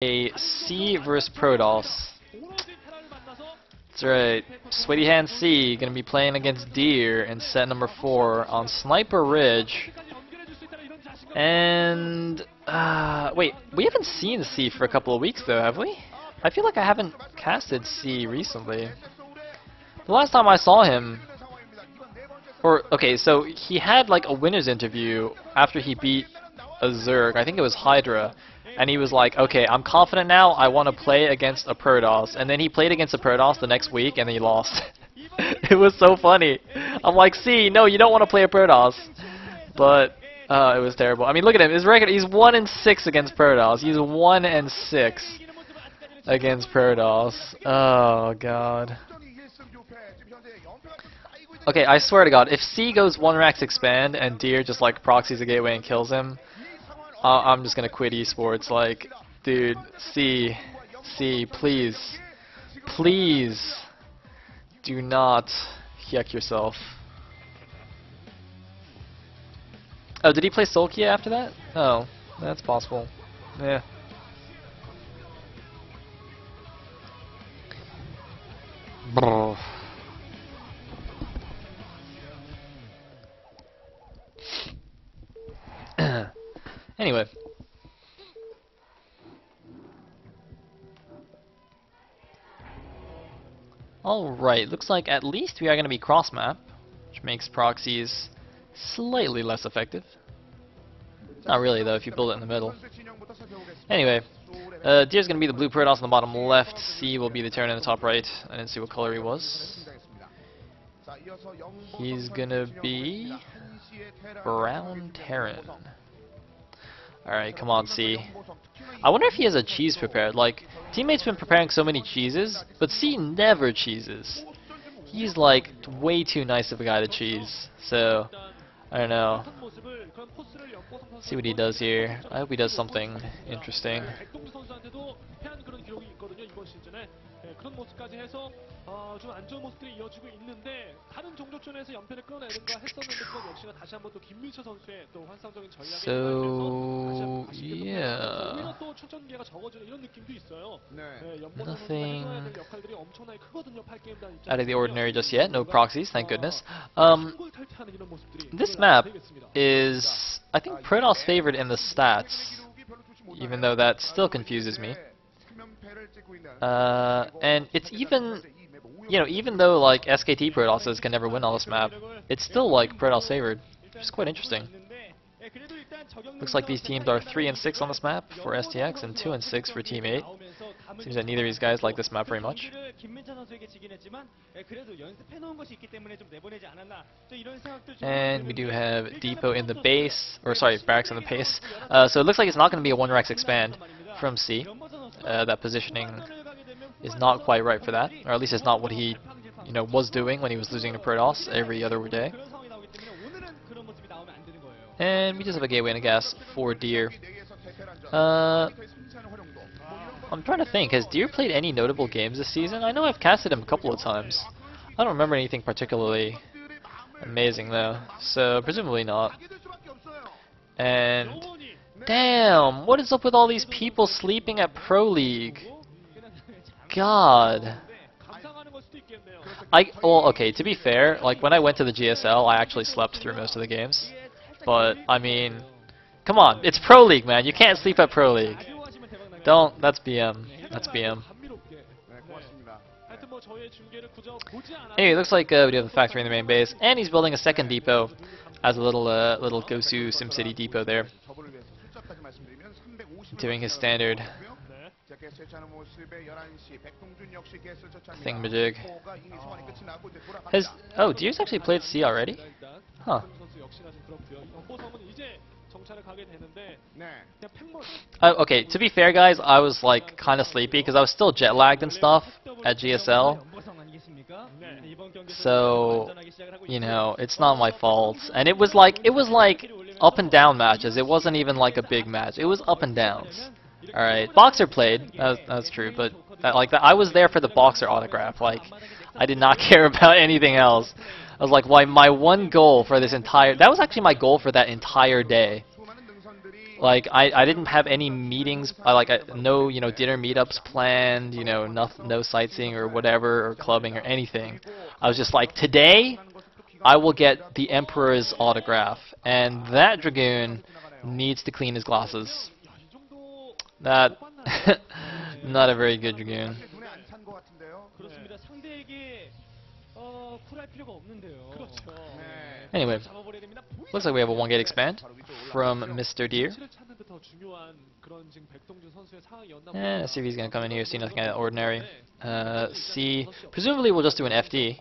a C versus Protoss. That's right. Sweaty Hand C gonna be playing against Deer in set number 4 on Sniper Ridge. And wait, we haven't seen C for a couple of weeks though, have we? I feel like I haven't casted C recently. The last time I saw him, okay, so he had like a winner's interview after he beat a Zerg, I think it was Hydra, and he was like, okay, I'm confident now, I want to play against a Protoss, and then he played against a Protoss the next week and he lost. It was so funny. I'm like, see, no, you don't want to play a Protoss. But, it was terrible. I mean, look at him, his record, he's 1-6 against Protoss. He's 1-6 against Protoss. Oh, God. Okay, I swear to God, if C goes 1-Rax expand and Deer just like proxies a gateway and kills him, I'm just gonna quit esports. Like, dude, C, please, please, do not yuck yourself. Oh, did he play Solkia after that? Oh, that's possible. Yeah. Brr. Anyway. Alright, looks like at least we are going to be cross-map, which makes proxies slightly less effective. Not really though, if you build it in the middle. Anyway, Deer's going to be the blue Protoss on the bottom left, C will be the Terran in the top right. I didn't see what color he was. He's going to be brown Terran. Alright, come on, C. I wonder if he has a cheese prepared. Like, teammates been preparing so many cheeses, but C never cheeses. He's like way too nice of a guy to cheese. So, I don't know. See what he does here. I hope he does something interesting. 그런 모습까지 해서 좀 안 좋은 모습들이 이어지고 있는데 다른 종족전에서 연패를 끌어내는가 했었는데 그건 역시나 다시 한번 또 김민철 선수의 또 환상적인 전략에 So yeah. 오히려 또 출전기회가 적어지는 이런 느낌도 있어요. Nothing 해줘야 될 역할들이 엄청나게 크거든요. 8게임단 입장에서. out of the ordinary just yet. No proxies, thank goodness. This map is, I think, Protoss favored in the stats, even though that still confuses me. And it's even, you know, even though like SKT Protosses can never win on this map, it's still like Protoss favored, which is quite interesting. Looks like these teams are 3-6 on this map for STX and 2-6 for Team 8. Seems that neither of these guys like this map very much. And we do have Depot in the base, or sorry, Barracks in the base. So it looks like it's not going to be a 1-Rax expand from C. That positioning is not quite right for that, or at least it's not what he, you know, was doing when he was losing to Protoss every other day. And we just have a gateway and a gas for Deer. I'm trying to think, has Deer played any notable games this season? I know I've casted him a couple of times. I don't remember anything particularly amazing though, so presumably not. And damn, what is up with all these people sleeping at Pro League? God. Well, okay, to be fair, like when I went to the GSL, I actually slept through most of the games. But, I mean, come on, it's Pro League, man. You can't sleep at Pro League. Don't, that's BM. That's BM. Anyway, it looks like we do have the factory in the main base, and he's building a second depot as a little Gosu SimCity depot there. Doing his standard thingamajig. Oh, Deer's actually played C already? Huh. Okay, to be fair guys, I was like kind of sleepy because I was still jet lagged and stuff at GSL. So, you know, it's not my fault. And it was like up and down matches. It wasn't even like a big match. It was up and downs. Alright, Boxer played, that's true, but I was there for the Boxer autograph. Like, I did not care about anything else. I was like, why, my one goal for this entire, that was actually my goal for that entire day, Like I didn't have any meetings, no dinner meetups planned, no sightseeing or whatever or clubbing or anything. I was just like, today I will get the Emperor's autograph, and that Dragoon needs to clean his glasses. That not a very good Dragoon. 그렇습니다. 상대에게 쿨할 필요가 없는데요. 그렇죠. Anyway, 잡아버려야 됩니다. looks like we have a 1-gate expand from Mr. Deer. 치를 찾는 데 더 중요한 그런 지금 백동준 선수의 상황이었나 Let's see if he's gonna come in here. See nothing out of the ordinary. See, presumably we'll just do an FD.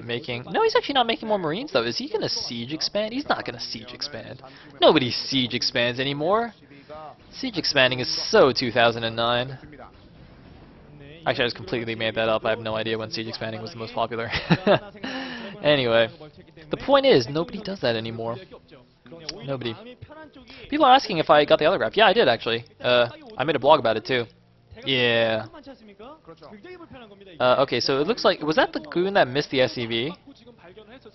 Making. No, he's actually not making more Marines though. Is he gonna siege expand? He's not gonna siege expand. Nobody siege expands anymore. Siege expanding is so 2009. Actually, I just completely made that up. I have no idea when siege expanding was the most popular. Anyway, the point is, nobody does that anymore. Nobody. People are asking if I got the autograph. Yeah, I did actually. I made a blog about it too. Yeah. Okay, so it looks like, was that the goon that missed the SCV?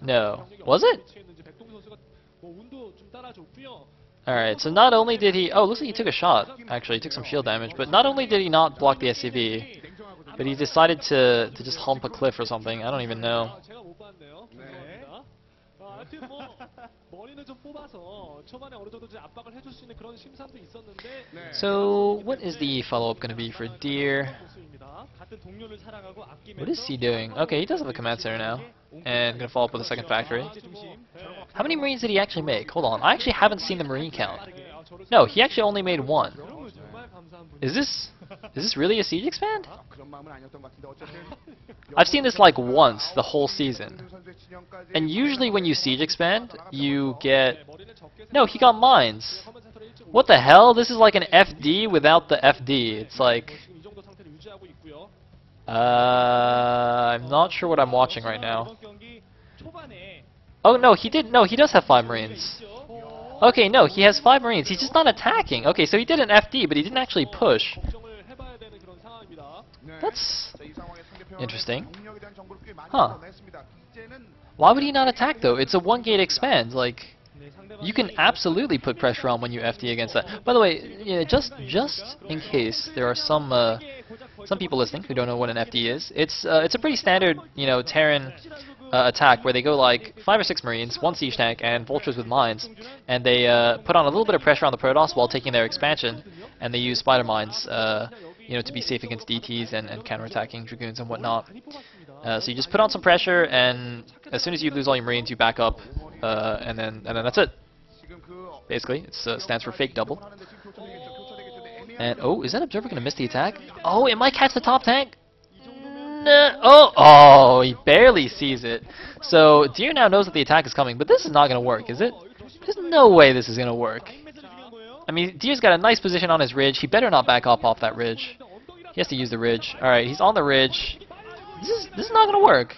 No. Was it? Alright, so not only did he... Oh, looks like he took a shot. Actually, he took some shield damage. But not only did he not block the SCV, but he decided to just hump a cliff or something. I don't even know. So, what is the follow-up going to be for Deer? What is he doing? Okay, he does have a command center now. And going to follow up with a second factory. How many Marines did he actually make? Hold on, I actually haven't seen the Marine count. No, he actually only made 1. Is this really a siege expand? I've seen this like once the whole season. And usually when you siege expand, you get... No, he got mines. What the hell? This is like an FD without the FD. It's like... I'm not sure what I'm watching right now. Oh no, he did. No, he does have 5 Marines. Okay, no, he has 5 Marines. He's just not attacking. Okay, so he did an FD, but he didn't actually push. That's interesting. Huh. Why would he not attack though? It's a 1-gate expand. Like, you can absolutely put pressure on when you FD against that. By the way, yeah, just in case there are some people listening who don't know what an FD is, it's a pretty standard, Terran attack where they go like 5 or 6 Marines, 1 siege tank, and vultures with mines, and they put on a little bit of pressure on the Protoss while taking their expansion, and they use spider mines, to be safe against DTs and counterattacking Dragoons and whatnot. So you just put on some pressure, and as soon as you lose all your Marines, you back up, and then that's it. Basically, it stands for fake double. And oh, is that observer gonna miss the attack? Oh, it might catch the top tank. No. Oh, he barely sees it. So Deer now knows that the attack is coming, but this is not gonna work, is it? There's no way this is gonna work. I mean, Deer's got a nice position on his ridge. He better not back up off that ridge. He has to use the ridge. All right, he's on the ridge. This is not gonna work.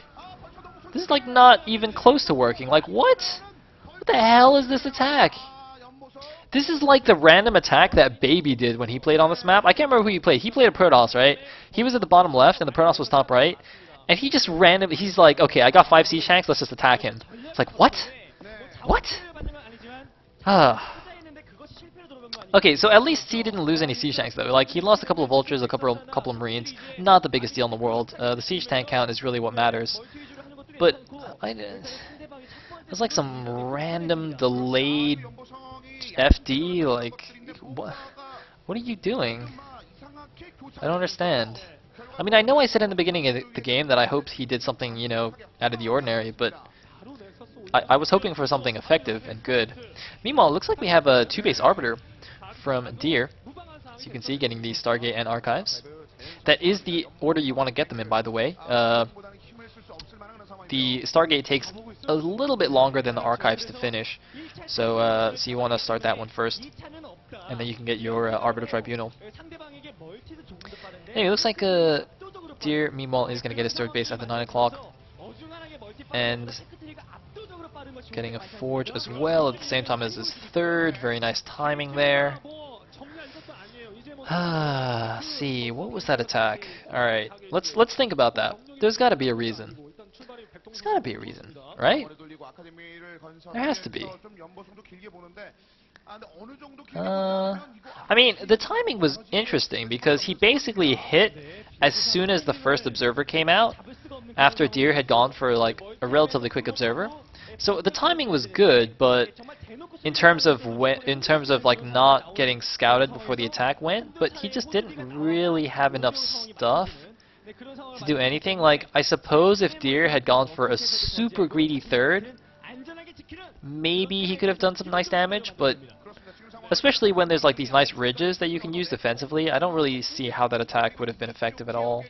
This is like not even close to working. Like what? What the hell is this attack? This is like the random attack that Baby did when he played on this map. I can't remember who he played. He played a Protoss, right? He was at the bottom left, and the Protoss was top right. And he just he's like, okay, I got 5 siege tanks, let's just attack him. It's like, what? What? Okay, so at least he didn't lose any siege tanks, though. Like, he lost a couple of vultures, a couple of Marines. Not the biggest deal in the world. The siege tank count is really what matters. But, there's like some random delayed FD, like, what are you doing? I don't understand. I mean, I know I said in the beginning of the game that I hoped he did something, out of the ordinary, but I was hoping for something effective and good. Meanwhile, it looks like we have a 2-base Arbiter from Deer, as you can see, getting the Stargate and Archives. That is the order you want to get them in, by the way. The Stargate takes a little bit longer than the Archives to finish, so you want to start that one first, and then you can get your Arbiter Tribunal. Anyway, it looks like Deer, meanwhile, is going to get his 3rd base at the 9 o'clock, and getting a Forge as well at the same time as his 3rd. Very nice timing there. See, what was that attack? Alright, let's think about that. There's got to be a reason. There's got to be a reason, right? There has to be. I mean, the timing was interesting because he basically hit as soon as the first observer came out, after Deer had gone for like a relatively quick observer. So the timing was good, but in terms of like not getting scouted before the attack went, but he just didn't really have enough stuff to do anything. Like, I suppose if Deer had gone for a super greedy third, maybe he could have done some nice damage, but especially when there's like these nice ridges that you can use defensively, I don't really see how that attack would have been effective at all.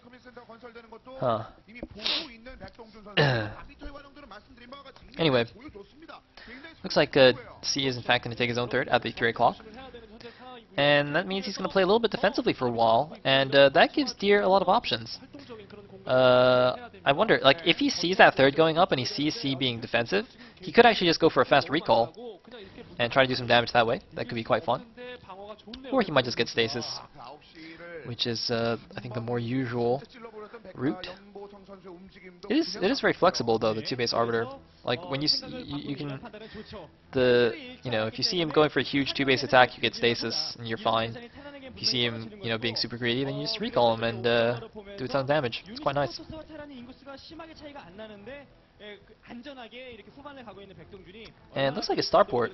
Huh. Anyway, looks like C is in fact going to take his own third at the 3 o'clock. And that means he's going to play a little bit defensively for a while, and that gives Deer a lot of options. I wonder, like, if he sees that third going up and he sees C being defensive, he could actually just go for a fast recall and try to do some damage that way. That could be quite fun. Or he might just get stasis, which is, I think, the more usual route. It is very flexible though, the 2-base arbiter. Like when you can if you see him going for a huge 2-base attack, you get stasis and you're fine. If you see him being super greedy, then you just recall him and do a ton of damage. It's quite nice. And looks like a starport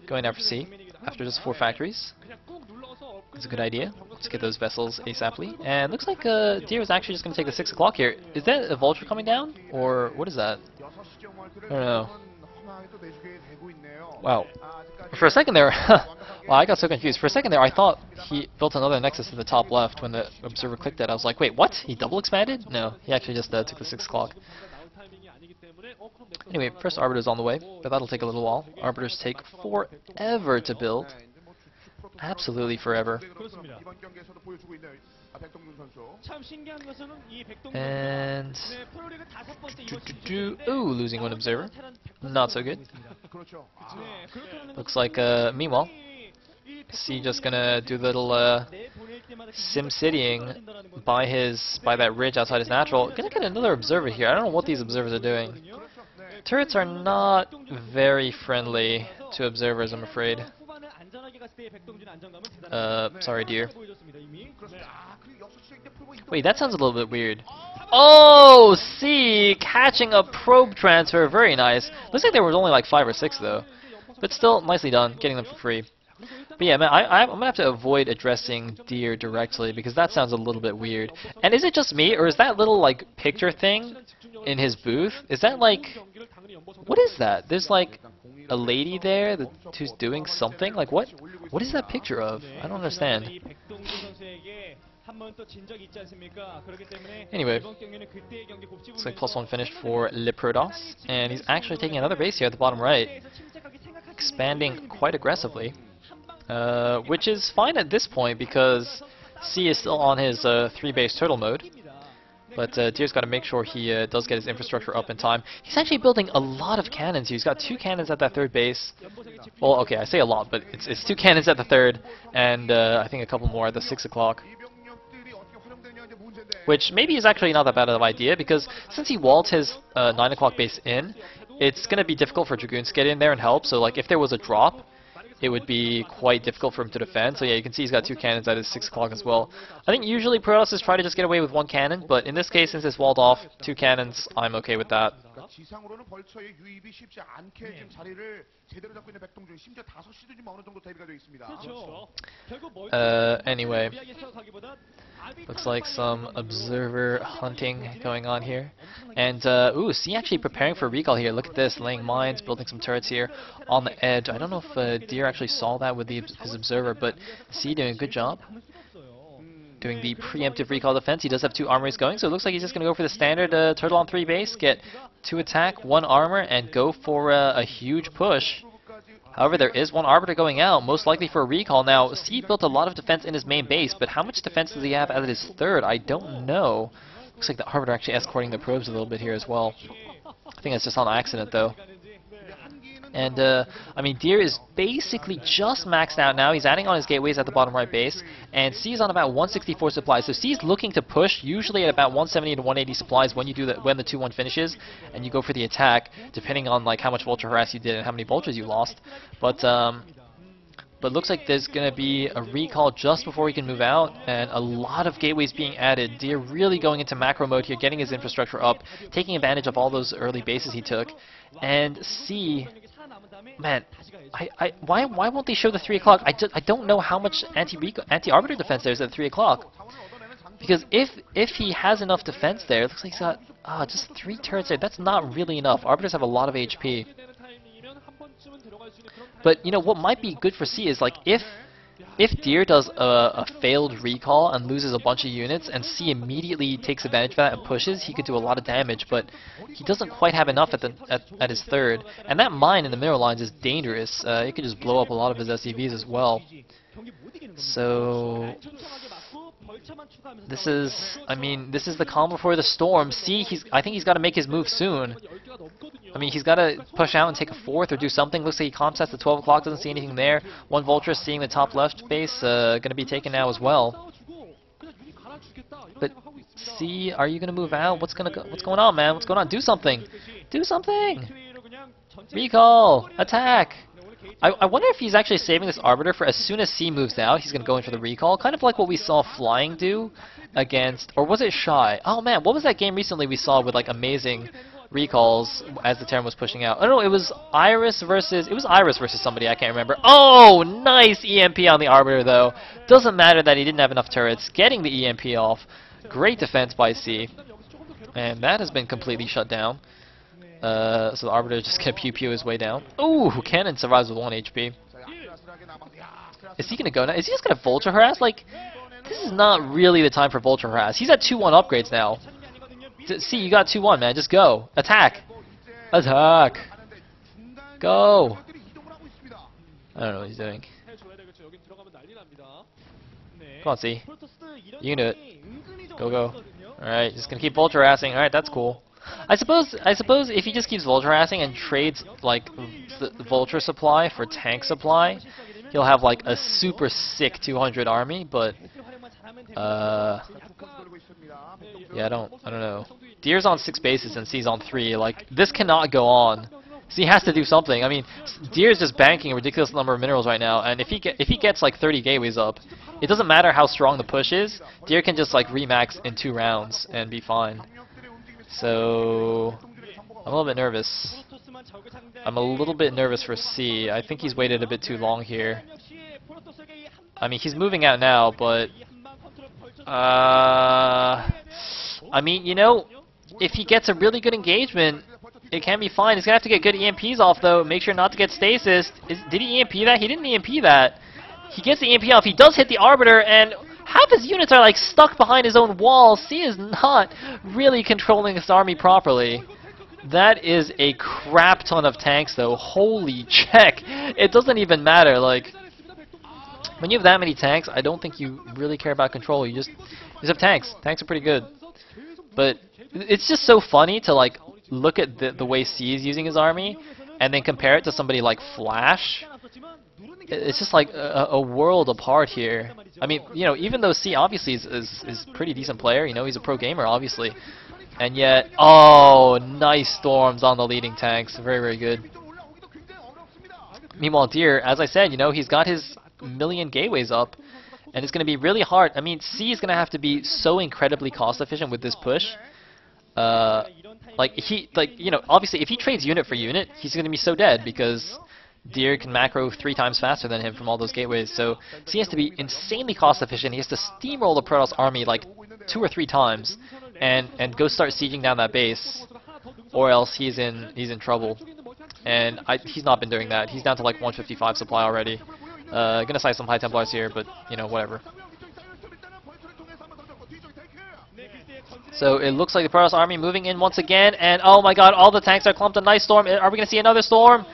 going out for C after just 4 factories. It's a good idea. Let's get those vessels ASAPly. And looks like Deer is actually just going to take the 6 o'clock here. Is that a vulture coming down? Or what is that? I don't know. Wow. For a second there, well, I got so confused. For a second there, I thought he built another nexus to the top left when the observer clicked it. I was like, wait, what? He double expanded? No, he actually just took the 6 o'clock. Anyway, first Arbiter's on the way, but that'll take a little while. Arbiters take forever to build. Absolutely forever. And ooh, losing one observer. Not so good. Looks like meanwhile, C just gonna do a little sim citying by that ridge outside his natural. Gonna get another observer here. I don't know what these observers are doing. Turrets are not very friendly to observers, I'm afraid. Sorry, Deer. Wait, that sounds a little bit weird. Oh, C catching a probe transfer. Very nice. Looks like there was only like 5 or 6 though, but still nicely done, getting them for free. But yeah, man, I'm gonna have to avoid addressing Deer directly because that sounds a little bit weird. And is it just me, or is that little like picture thing in his booth? Is that like, what is that? There's like a lady there who's doing something. Like what? What is that picture of? I don't understand. Anyway, looks like +1 finished for Le Protoss, and he's actually taking another base here at the bottom right, expanding quite aggressively. Which is fine at this point because C is still on his 3-base turtle mode. But Deer's got to make sure he does get his infrastructure up in time. He's actually building a lot of cannons here. He's got 2 cannons at that 3rd base. Well, okay, I say a lot, but it's 2 cannons at the 3rd, and I think a couple more at the 6 o'clock. Which maybe is actually not that bad of an idea, because since he walled his 9 o'clock base in, it's going to be difficult for Dragoons to get in there and help. So like if there was a drop, it would be quite difficult for him to defend. So yeah, you can see he's got 2 cannons at his 6 o'clock as well. I think usually Protosses try to just get away with 1 cannon, but in this case, since it's walled off, 2 cannons, I'm okay with that. Anyway, looks like some observer hunting going on here. And, ooh, C actually preparing for recall here. Look at this, laying mines, building some turrets here on the edge. I don't know if Deer actually saw that with his observer, but C doing a good job. Doing the preemptive recall defense. He does have 2 armories going, so it looks like he's just going to go for the standard turtle on 3 base, get 2 attack, 1 armor, and go for a huge push. However, there is 1 arbiter going out, most likely for a recall. Now, C built a lot of defense in his main base, but how much defense does he have at his 3rd? I don't know. Looks like the arbiter actually escorting the probes a little bit here as well. I think that's just on accident, though. And, I mean, Deer is basically just maxed out now. He's adding on his gateways at the bottom right base, and C's on about 164 supplies. So C's looking to push, usually at about 170 to 180 supplies when you do when the 2-1 finishes, and you go for the attack, depending on like how much vulture harass you did and how many vultures you lost. But but looks like there's going to be a recall just before he can move out, and a lot of gateways being added. Deer really going into macro mode here, getting his infrastructure up, taking advantage of all those early bases he took. And C, man, why won't they show the 3 o'clock? I don't know how much anti-arbiter defense there is at 3 o'clock. Because if he has enough defense there, it looks like he's got just 3 turrets there. That's not really enough. Arbiters have a lot of HP. But you know what might be good for C is like if Deer does a failed recall and loses a bunch of units, and C immediately takes advantage of that and pushes, he could do a lot of damage. But he doesn't quite have enough at his third, and that mine in the mineral lines is dangerous. It could just blow up a lot of his SCVs as well. So this is the calm before the storm. C, I think he's got to make his move soon. I mean, he's got to push out and take a 4th or do something. Looks like he comp sets at 12 o'clock, doesn't see anything there. One Vulture seeing the top left base, going to be taken now as well. But C, are you going to move out? What's going on, man? What's going on? Do something! Do something! Recall! Attack! I wonder if he's actually saving this Arbiter for as soon as C moves out, he's going to go in for the recall. Kind of like what we saw Flying do against, or was it Shy? Oh man, what was that game recently we saw with like amazing recalls as the Terran was pushing out? I don't know, it was Iris versus somebody, I can't remember. Oh, nice EMP on the Arbiter though. Doesn't matter that he didn't have enough turrets. Getting the EMP off. Great defense by C. And that has been completely shut down. So the Arbiter is just gonna pew his way down. Ooh, Cannon survives with 1 HP. Is he gonna go now? Is he just gonna Vulture Harass? Like, this is not really the time for Vulture Harass. He's at 2-1 upgrades now. See, you got 2-1, man. Just go. Attack. Attack. Go. I don't know what he's doing. Come on, C. You can do it. Go, go. Alright, just gonna keep Vulture Harassing. Alright, that's cool. I suppose if he just keeps Vulture Harassing and trades like the Vulture supply for tank supply, he'll have like a super sick 200 army. But yeah, I don't know. Deer's on 6 bases and C's on 3. Like, this cannot go on. C has to do something. I mean, Deer's just banking a ridiculous number of minerals right now, and if he gets like 30 gateways up, it doesn't matter how strong the push is. Deer can just like remax in 2 rounds and be fine. So I'm a little bit nervous. I'm a little bit nervous for C. I think he's waited a bit too long here. I mean, he's moving out now, but I mean, you know, if he gets a really good engagement, it can be fine. He's gonna have to get good EMPs off though. Make sure not to get stasis. Did he EMP that? He didn't EMP that. He gets the EMP off. He does hit the Arbiter, and half his units are like stuck behind his own wall. C is not really controlling his army properly. That is a crap ton of tanks though. Holy check. It doesn't even matter. Like, when you have that many tanks, I don't think you really care about control. You just have tanks. Tanks are pretty good. But it's just so funny to like look at the way C is using his army and then compare it to somebody like Flash. It's just like a world apart here. I mean, you know, even though C obviously is pretty decent player, you know, he's a pro gamer obviously, and yet, oh, nice storms on the leading tanks, very, very good. Meanwhile, Deer, as I said, you know, he's got his million gateways up, and it's going to be really hard. I mean, C is going to have to be so incredibly cost efficient with this push. You know, obviously, if he trades unit for unit, he's going to be so dead because Deer can macro 3 times faster than him from all those gateways. So he has to be insanely cost efficient. He has to steamroll the Protoss army like 2 or 3 times and go start sieging down that base, or else he's in trouble. And he's not been doing that. He's down to like 155 supply already. Gonna size some High Templars here, but you know, whatever. So it looks like the Protoss army moving in once again, and oh my god, all the tanks are clumped. A nice storm. Are we gonna see another storm?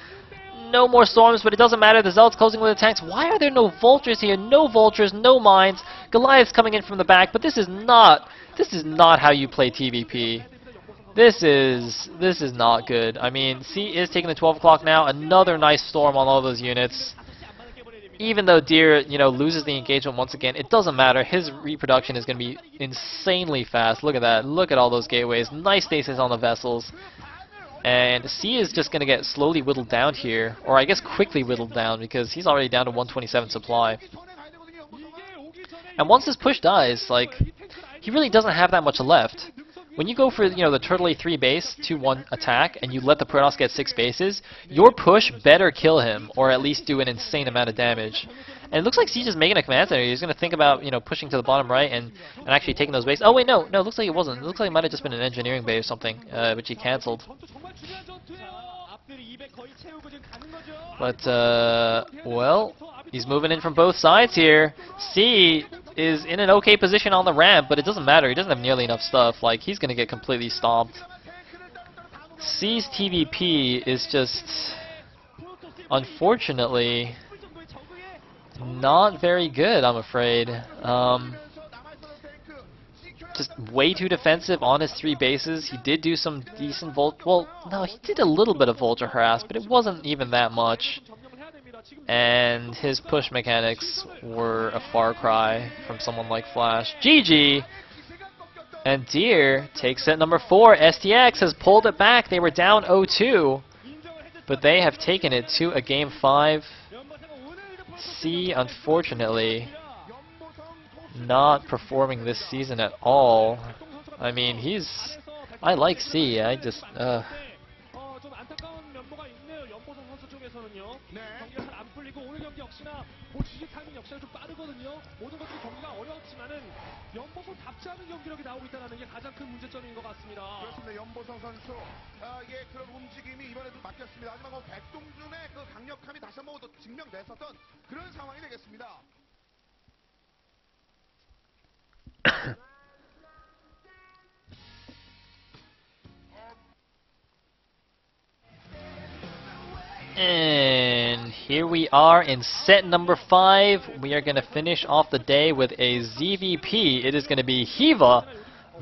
No more storms, but it doesn't matter. The Zealots closing with the tanks. Why are there no Vultures here? No Vultures, no mines. Goliath's coming in from the back, but this is not how you play TVP. This is not good. I mean, C is taking the 12 o'clock now. Another nice storm on all those units. Even though Deer, you know, loses the engagement once again, it doesn't matter. His reproduction is going to be insanely fast. Look at that. Look at all those gateways. Nice stasis on the vessels. And C is just going to get slowly whittled down here, or I guess quickly whittled down, because he's already down to 127 supply. And once this push dies, like, he really doesn't have that much left. When you go for, you know, the Turtle A3 base, 2-1 attack, and you let the Protoss get 6 bases, your push better kill him, or at least do an insane amount of damage. And it looks like Siege is making a command center. He's going to think about, you know, pushing to the bottom right and actually taking those bases. Oh wait, no, it looks like it wasn't. It looks like it might have just been an engineering bay or something, which he cancelled. But, well, he's moving in from both sides here. C is in an okay position on the ramp, but it doesn't matter. He doesn't have nearly enough stuff. Like, he's going to get completely stomped. C's TVP is just, unfortunately, not very good, I'm afraid. Just way too defensive on his 3 bases. He did do some decent well, no, he did a little bit of vulture harass, but it wasn't even that much. And his push mechanics were a far cry from someone like Flash. GG! And Deer takes set number 4. STX has pulled it back. They were down 0-2, but they have taken it to a Game 5. C, unfortunately, not performing this season at all. I mean, I like C. I just, 연보성답지 않은 경기력이 나오고 있다는 게 가장 큰 문제점인 것 같습니다. 그렇습니다. 연보성 선수, 예, 그런 움직임이 이번에도 맡겼습니다. 하지만 뭐 백동준의 그 강력함이 다시 한번 또 증명됐었던 그런 상황이 되겠습니다. And here we are in set number 5. We are going to finish off the day with a ZVP. It is going to be Hiva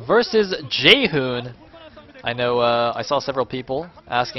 versus Jaehoon. I know I saw several people asking